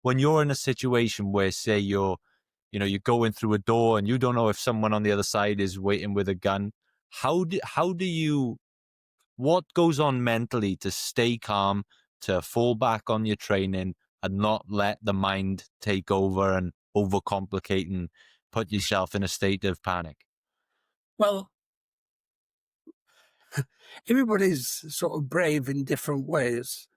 when you're in a situation where, say, you're going through a door and you don't know if someone on the other side is waiting with a gun, what goes on mentally to stay calm, to fall back on your training and not let the mind take over and overcomplicate and put yourself in a state of panic? Well, everybody's sort of brave in different ways.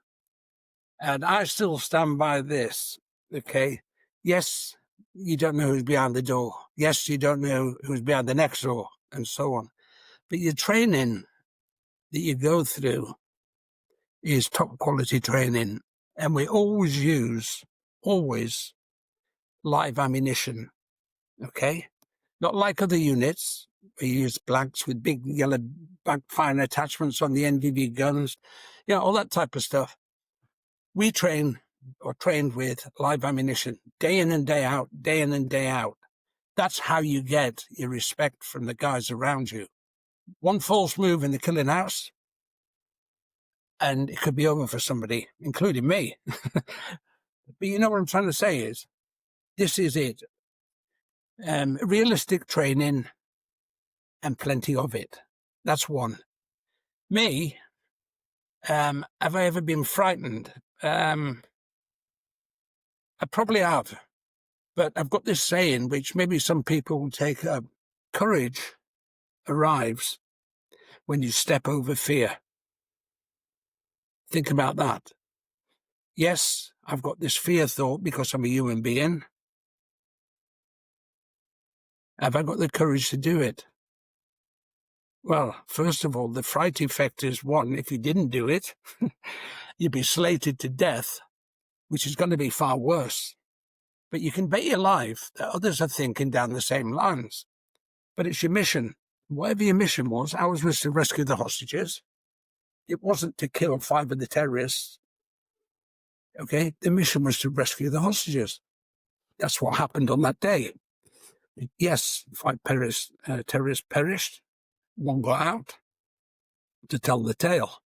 And I still stand by this, okay? Yes, you don't know who's behind the door. Yes, you don't know who's behind the next door, and so on. But your training that you go through is top quality training. And we always use live ammunition, okay? Not like other units. We use blanks with big yellow backfire attachments on the NVV guns, all that type of stuff. We trained with live ammunition day in and day out, day in and day out. That's how you get your respect from the guys around you. One false move in the killing house, and it could be over for somebody, including me. But you know what I'm trying to say is, this is it. Realistic training and plenty of it. That's one. Me, have I ever been frightened? I probably have. But I've got this saying, which maybe some people will take up. Courage arrives when you step over fear. Think about that. Yes, I've got this fear thought because I'm a human being. Have I got the courage to do it? Well, first of all, the fright effect is one. If you didn't do it, you'd be slated to death, which is going to be far worse. But you can bet your life that others are thinking down the same lines. But it's your mission. Whatever your mission was, ours was to rescue the hostages. It wasn't to kill 5 of the terrorists. Okay? The mission was to rescue the hostages. That's what happened on that day. Yes, 5 terrorists perished. 1 got out to tell the tale.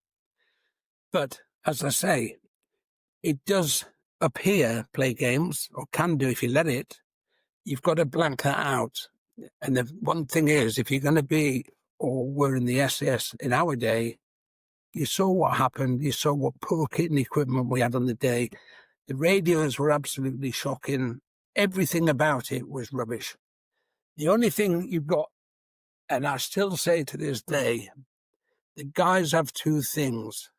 But, as I say, it does up here play games, or can do if you let it. You've got to blank that out. And the one thing is, if you're going to be, or were in the SAS in our day, you saw what happened. You saw what poor kit and equipment we had on the day. The radios were absolutely shocking. Everything about it was rubbish. The only thing you've got, and I still say to this day, the guys have 2 things: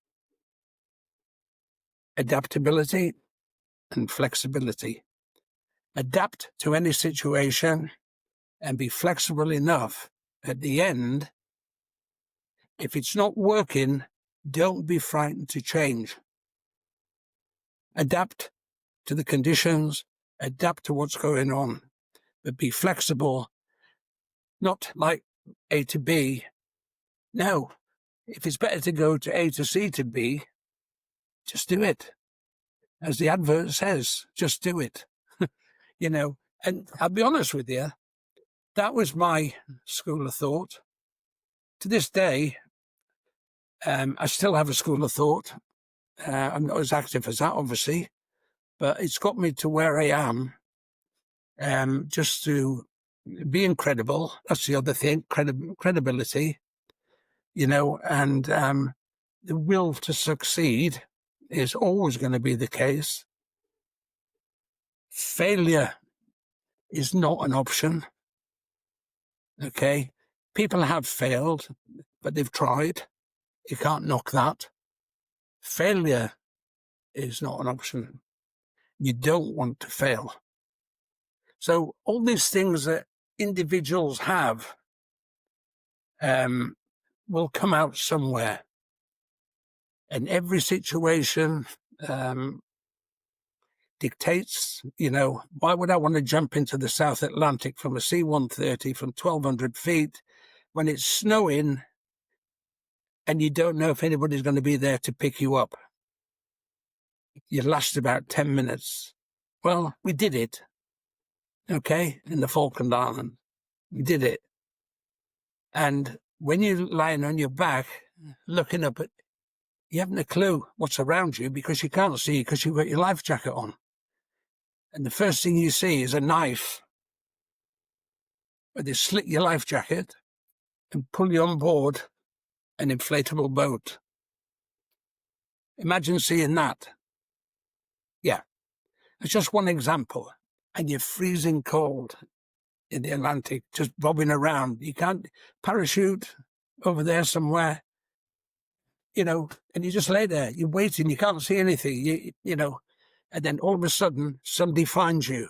adaptability and flexibility. Adapt to any situation and be flexible enough at the end. If it's not working, don't be frightened to change. Adapt to the conditions, adapt to what's going on, but be flexible, not like A to B. No, if it's better to go to A to C to B, just do it. As the advert says, just do it. And I'll be honest with you, that was my school of thought. To this day, I still have a school of thought. I'm not as active as that, obviously, but it's got me to where I am, just to be incredible. That's the other thing, credibility, and the will to succeed is always going to be the case. Failure is not an option. Okay? People have failed, but they've tried. You can't knock that. Failure is not an option. You don't want to fail. So all these things that individuals have will come out somewhere. And every situation dictates, why would I want to jump into the South Atlantic from a C-130 from 1,200 feet when it's snowing and you don't know if anybody's going to be there to pick you up? You last about 10 minutes. Well, we did it, okay, in the Falkland Islands. We did it. And when you're lying on your back, looking up at, you haven't a clue what's around you because you can't see because you've got your life jacket on. and the first thing you see is a knife, where they slit your life jacket and pull you on board an inflatable boat. Imagine seeing that. Yeah, it's just one example. And you're freezing cold in the Atlantic, just bobbing around. You can't parachute over there somewhere, and you just lay there. You're waiting. You can't see anything, and then all of a sudden, somebody finds you.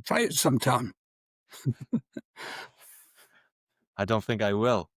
Try it sometime. I don't think I will.